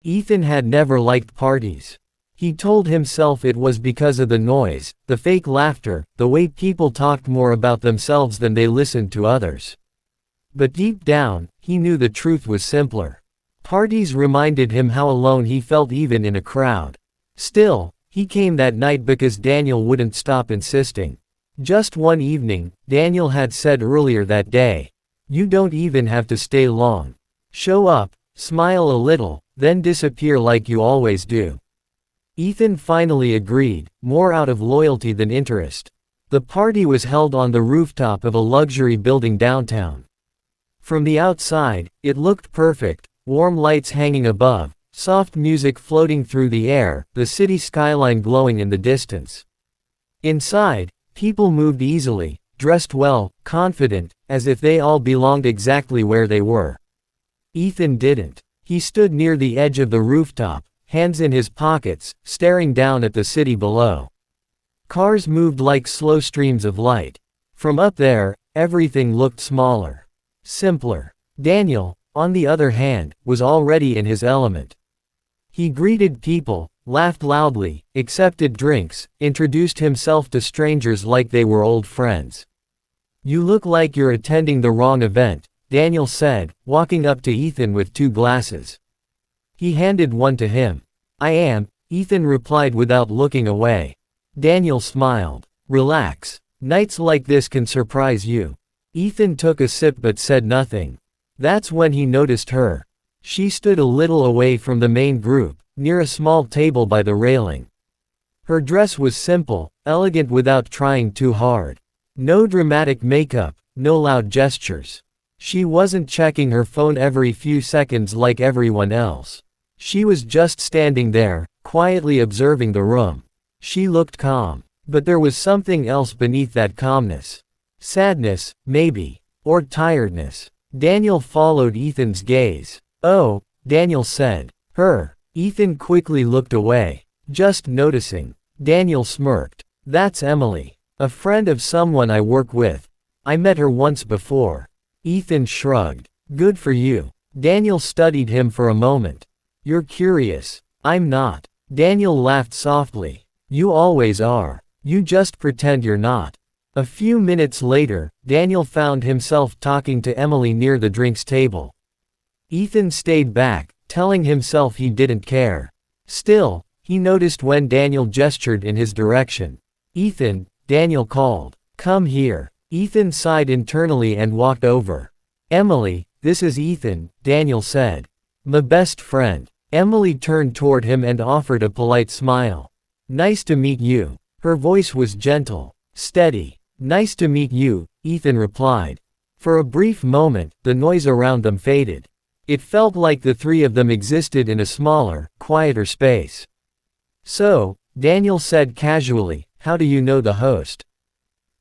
Ethan had never liked parties. He told himself it was because of the noise, the fake laughter, the way people talked more about themselves than they listened to others. But deep down, he knew the truth was simpler. Parties reminded him how alone he felt even in a crowd. Still, he came that night because Daniel wouldn't stop insisting. Just one evening, Daniel had said earlier that day, "You don't even have to stay long. Show up, smile a little, then disappear like you always do." Ethan finally agreed, more out of loyalty than interest. The party was held on the rooftop of a luxury building downtown. From the outside, it looked perfect, warm lights hanging above, soft music floating through the air, the city skyline glowing in the distance. Inside, people moved easily, dressed well, confident, as if they all belonged exactly where they were. Ethan didn't. He stood near the edge of the rooftop, hands in his pockets, staring down at the city below. Cars moved like slow streams of light. From up there, everything looked smaller, simpler. Daniel, on the other hand, was already in his element. He greeted people, laughed loudly, accepted drinks, introduced himself to strangers like they were old friends. "You look like you're attending the wrong event," Daniel said, walking up to Ethan with 2 glasses. He handed one to him. "I am," Ethan replied without looking away. Daniel smiled. "Relax. Nights like this can surprise you." Ethan took a sip but said nothing. That's when he noticed her. She stood a little away from the main group, near a small table by the railing. Her dress was simple, elegant without trying too hard. No dramatic makeup, no loud gestures. She wasn't checking her phone every few seconds like everyone else. She was just standing there, quietly observing the room. She looked calm. But there was something else beneath that calmness. Sadness, maybe. Or tiredness. Daniel followed Ethan's gaze. "Oh," Daniel said. "Her." Ethan quickly looked away. "Just noticing." Daniel smirked. "That's Emily. A friend of someone I work with. I met her once before." Ethan shrugged. "Good for you." Daniel studied him for a moment. "You're curious." "I'm not." Daniel laughed softly. "You always are. You just pretend you're not." A few minutes later, Daniel found himself talking to Emily near the drinks table. Ethan stayed back, telling himself he didn't care. Still, he noticed when Daniel gestured in his direction. "Ethan," Daniel called. "Come here." Ethan sighed internally and walked over. "Emily, this is Ethan," Daniel said. "My best friend." Emily turned toward him and offered a polite smile. "Nice to meet you." Her voice was gentle, steady. "Nice to meet you," Ethan replied. For a brief moment, the noise around them faded. It felt like the 3 of them existed in a smaller, quieter space. "So," Daniel said casually, "how do you know the host?"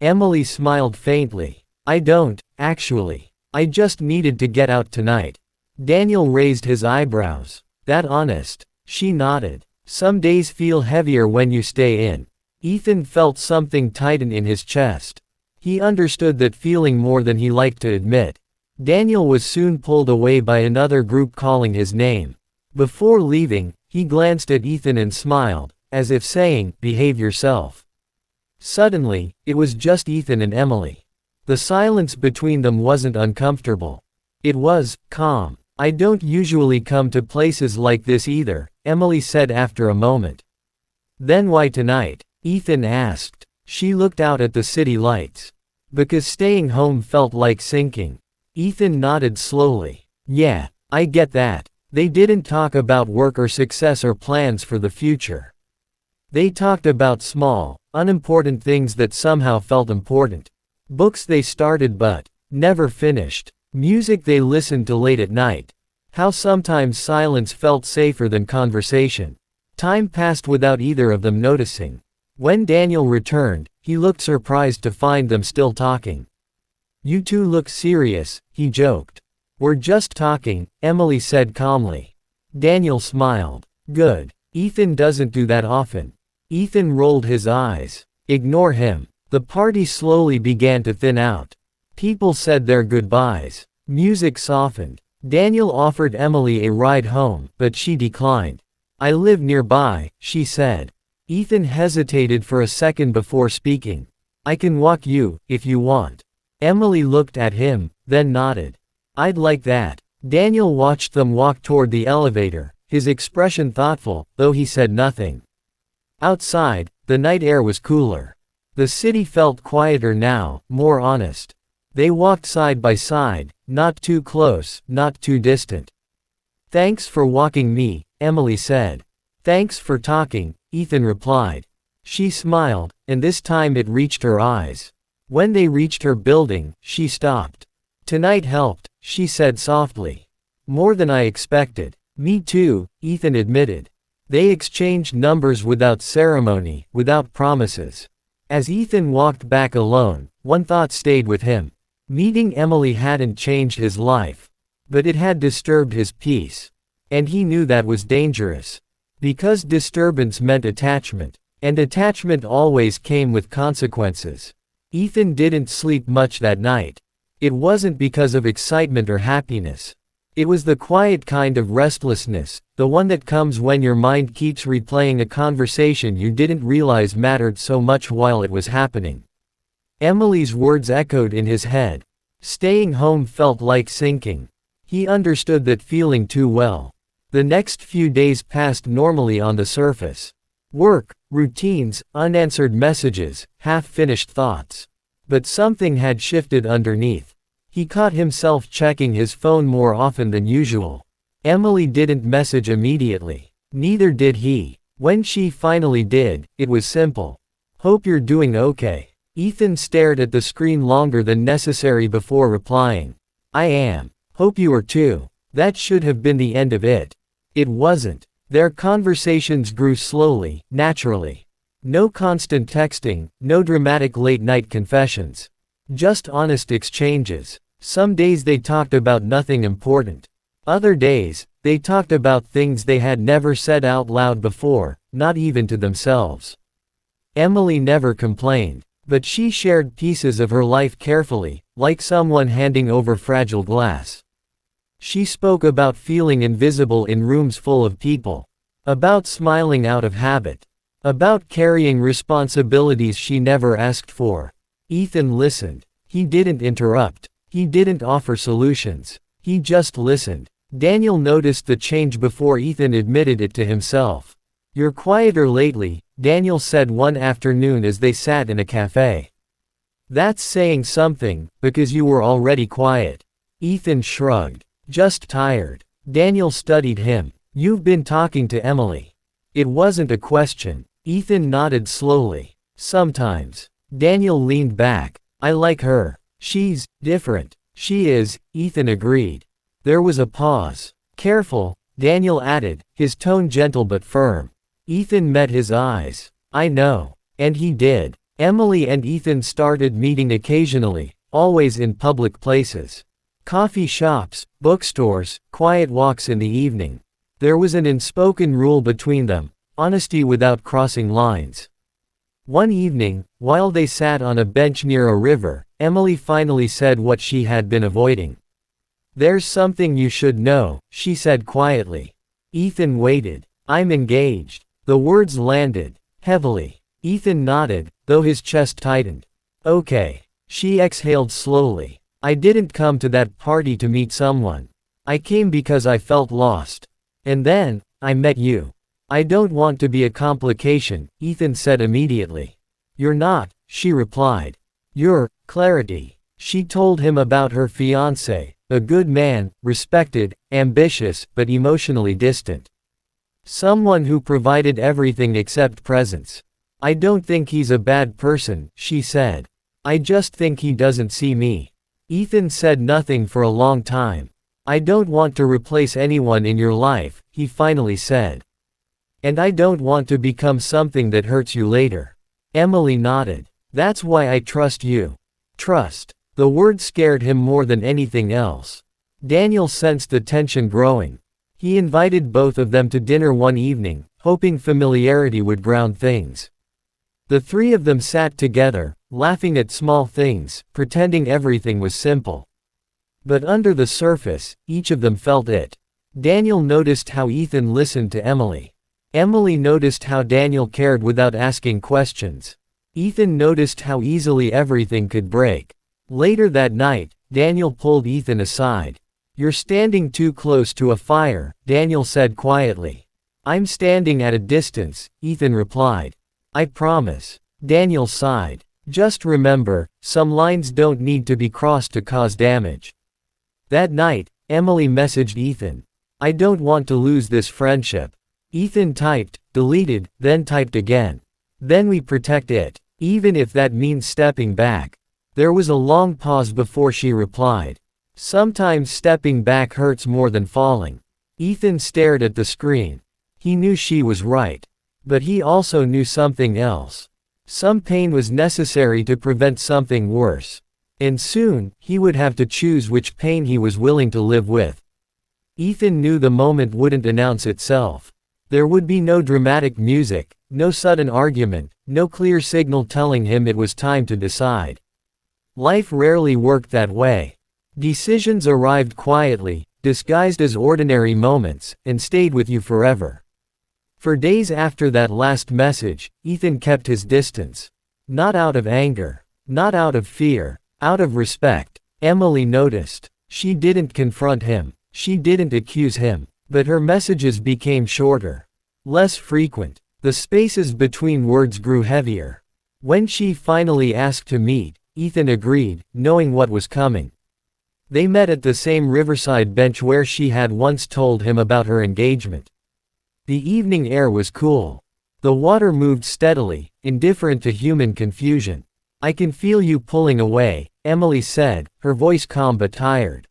Emily smiled faintly. "I don't, actually. I just needed to get out tonight." Daniel raised his eyebrows. "That honest?" She nodded. "Some days feel heavier when you stay in." Ethan felt something tighten in his chest. He understood that feeling more than he liked to admit. Daniel was soon pulled away by another group calling his name. Before leaving, he glanced at Ethan and smiled, as if saying, "Behave yourself." Suddenly, it was just Ethan and Emily. The silence between them wasn't uncomfortable. It was calm. "I don't usually come to places like this either," Emily said after a moment. "Then why tonight?" Ethan asked. She looked out at the city lights. "Because staying home felt like sinking." Ethan nodded slowly. "Yeah, I get that." They didn't talk about work or success or plans for the future. They talked about small, unimportant things that somehow felt important. Books they started but never finished. Music they listened to late at night. How sometimes silence felt safer than conversation. Time passed without either of them noticing. When Daniel returned, he looked surprised to find them still talking. "You two look serious," he joked. "We're just talking," Emily said calmly. Daniel smiled. "Good. Ethan doesn't do that often." Ethan rolled his eyes. "Ignore him." The party slowly began to thin out. People said their goodbyes. Music softened. Daniel offered Emily a ride home, but she declined. I live nearby, she said. Ethan hesitated for a second before speaking. I can walk you, if you want. Emily looked at him, then nodded. I'd like that. Daniel watched them walk toward the elevator, his expression thoughtful, though he said nothing. Outside, the night air was cooler. The city felt quieter now, more honest. They walked side by side, not too close, not too distant. Thanks for walking me, Emily said. Thanks for talking, Ethan replied. She smiled, and this time it reached her eyes. When they reached her building, she stopped. Tonight helped, she said softly. More than I expected. Me too, Ethan admitted. They exchanged numbers without ceremony, without promises. As Ethan walked back alone, one thought stayed with him. Meeting Emily hadn't changed his life. But it had disturbed his peace. And he knew that was dangerous. Because disturbance meant attachment. And attachment always came with consequences. Ethan didn't sleep much that night. It wasn't because of excitement or happiness. It was the quiet kind of restlessness, the one that comes when your mind keeps replaying a conversation you didn't realize mattered so much while it was happening. Emily's words echoed in his head. Staying home felt like sinking. He understood that feeling too well. The next few days passed normally on the surface. Work, routines, unanswered messages, half-finished thoughts. But something had shifted underneath. He caught himself checking his phone more often than usual. Emily didn't message immediately. Neither did he. When she finally did, it was simple. Hope you're doing okay. Ethan stared at the screen longer than necessary before replying. I am. Hope you are too. That should have been the end of it. It wasn't. Their conversations grew slowly, naturally. No constant texting, no dramatic late-night confessions. Just honest exchanges. Some days they talked about nothing important. Other days, they talked about things they had never said out loud before, not even to themselves. Emily never complained, but she shared pieces of her life carefully, like someone handing over fragile glass. She spoke about feeling invisible in rooms full of people. About smiling out of habit. About carrying responsibilities she never asked for. Ethan listened. He didn't interrupt. He didn't offer solutions. He just listened. Daniel noticed the change before Ethan admitted it to himself. You're quieter lately, Daniel said one afternoon as they sat in a cafe. That's saying something, because you were already quiet. Ethan shrugged. Just tired. Daniel studied him. You've been talking to Emily. It wasn't a question. Ethan nodded slowly. Sometimes. Daniel leaned back. I like her. She's different. She is, Ethan agreed. There was a pause. Careful, Daniel added, his tone gentle but firm. Ethan met his eyes. I know. And he did. Emily and Ethan started meeting occasionally, always in public places. Coffee shops, bookstores, quiet walks in the evening. There was an unspoken rule between them, honesty without crossing lines. One evening, while they sat on a bench near a river, Emily finally said what she had been avoiding. There's something you should know, she said quietly. Ethan waited. I'm engaged. The words landed, heavily. Ethan nodded, though his chest tightened. Okay. She exhaled slowly. I didn't come to that party to meet someone. I came because I felt lost. And then, I met you. I don't want to be a complication, Ethan said immediately. You're not, she replied. You're clarity. She told him about her fiancé, a good man, respected, ambitious, but emotionally distant. Someone who provided everything except presence. I don't think he's a bad person, she said. I just think he doesn't see me. Ethan said nothing for a long time. I don't want to replace anyone in your life, he finally said. And I don't want to become something that hurts you later. Emily nodded. That's why I trust you. Trust. The word scared him more than anything else. Daniel sensed the tension growing. He invited both of them to dinner one evening, hoping familiarity would ground things. The three of them sat together, laughing at small things, pretending everything was simple. But under the surface, each of them felt it. Daniel noticed how Ethan listened to Emily. Emily noticed how Daniel cared without asking questions. Ethan noticed how easily everything could break. Later that night, Daniel pulled Ethan aside. "You're standing too close to a fire," Daniel said quietly. "I'm standing at a distance," Ethan replied. "I promise." Daniel sighed. "Just remember, some lines don't need to be crossed to cause damage." That night, Emily messaged Ethan. "I don't want to lose this friendship." Ethan typed, deleted, then typed again. "Then we protect it, even if that means stepping back." There was a long pause before she replied. "Sometimes stepping back hurts more than falling." Ethan stared at the screen. He knew she was right. But he also knew something else. Some pain was necessary to prevent something worse. And soon, he would have to choose which pain he was willing to live with. Ethan knew the moment wouldn't announce itself. There would be no dramatic music, no sudden argument, no clear signal telling him it was time to decide. Life rarely worked that way. Decisions arrived quietly, disguised as ordinary moments, and stayed with you forever. For days after that last message, Ethan kept his distance. Not out of anger. Not out of fear. Out of respect. Emily noticed. She didn't confront him. She didn't accuse him. But her messages became shorter. Less frequent. The spaces between words grew heavier. When she finally asked to meet, Ethan agreed, knowing what was coming. They met at the same riverside bench where she had once told him about her engagement. The evening air was cool. The water moved steadily, indifferent to human confusion. "I can feel you pulling away," Emily said, her voice calm but tired.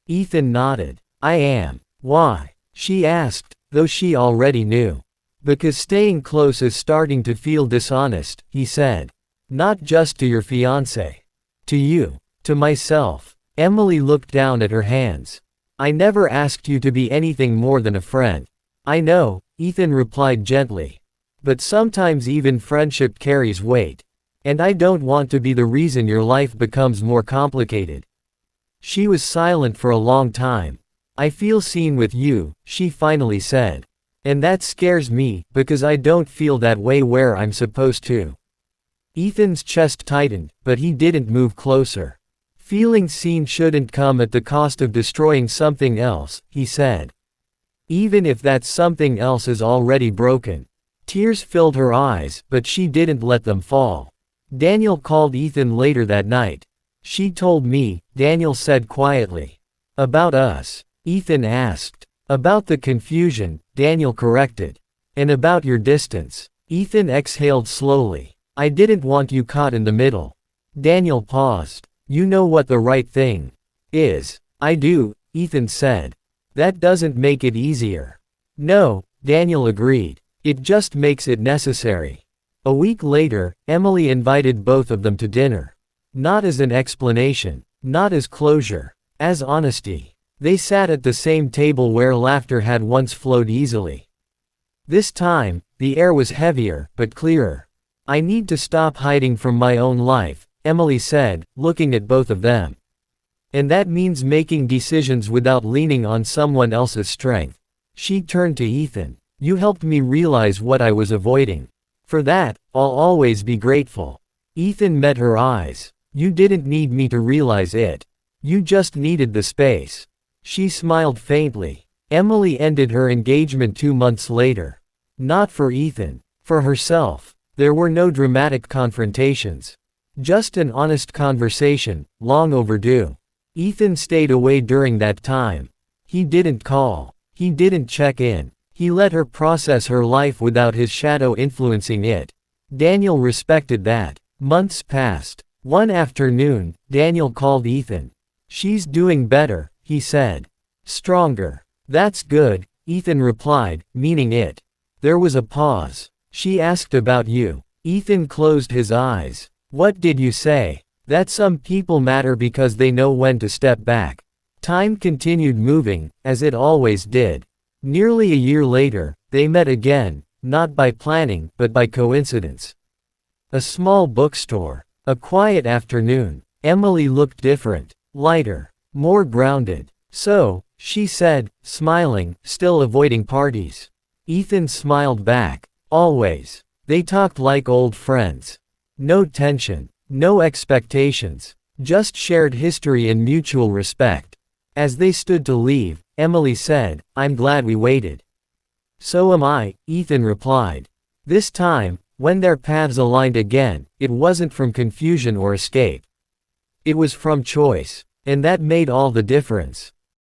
Ethan nodded. "I am." "Why?" she asked, though she already knew. "Because staying close is starting to feel dishonest," he said. "Not just to your fiancé. To you. To myself." Emily looked down at her hands. "I never asked you to be anything more than a friend." "I know," Ethan replied gently. "But sometimes even friendship carries weight. And I don't want to be the reason your life becomes more complicated." She was silent for a long time. "I feel seen with you," she finally said. "And that scares me, because I don't feel that way where I'm supposed to." Ethan's chest tightened, but he didn't move closer. "Feeling seen shouldn't come at the cost of destroying something else," he said. "Even if that something else is already broken." Tears filled her eyes, but she didn't let them fall. Daniel called Ethan later that night. "She told me," Daniel said quietly. "About us?" Ethan asked. "About the confusion," Daniel corrected. "And about your distance." Ethan exhaled slowly. "I didn't want you caught in the middle." Daniel paused. "You know what the right thing is." "I do," Ethan said. "That doesn't make it easier." "No," Daniel agreed. "It just makes it necessary." A week later, Emily invited both of them to dinner. Not as an explanation. Not as closure. As honesty. They sat at the same table where laughter had once flowed easily. This time, the air was heavier, but clearer. "I need to stop hiding from my own life," Emily said, looking at both of them. "And that means making decisions without leaning on someone else's strength." She turned to Ethan. "You helped me realize what I was avoiding. For that, I'll always be grateful." Ethan met her eyes. "You didn't need me to realize it. You just needed the space." She smiled faintly. Emily ended her engagement 2 months later. Not for Ethan. For herself. There were no dramatic confrontations. Just an honest conversation, long overdue. Ethan stayed away during that time. He didn't call. He didn't check in. He let her process her life without his shadow influencing it. Daniel respected that. Months passed. One afternoon, Daniel called Ethan. "She's doing better," he said. "Stronger." "That's good," Ethan replied, meaning it. There was a pause. "She asked about you." Ethan closed his eyes. "What did you say?" "That some people matter because they know when to step back." Time continued moving, as it always did. Nearly a year later, they met again, not by planning, but by coincidence. A small bookstore. A quiet afternoon. Emily looked different. Lighter. More grounded. So, she said, smiling, still avoiding parties. Ethan smiled back. Always. They talked like old friends. No tension. No expectations. Just shared history and mutual respect. As they stood to leave, Emily said, "I'm glad we waited." "So am I," Ethan replied. This time, when their paths aligned again, it wasn't from confusion or escape. It was from choice. And that made all the difference.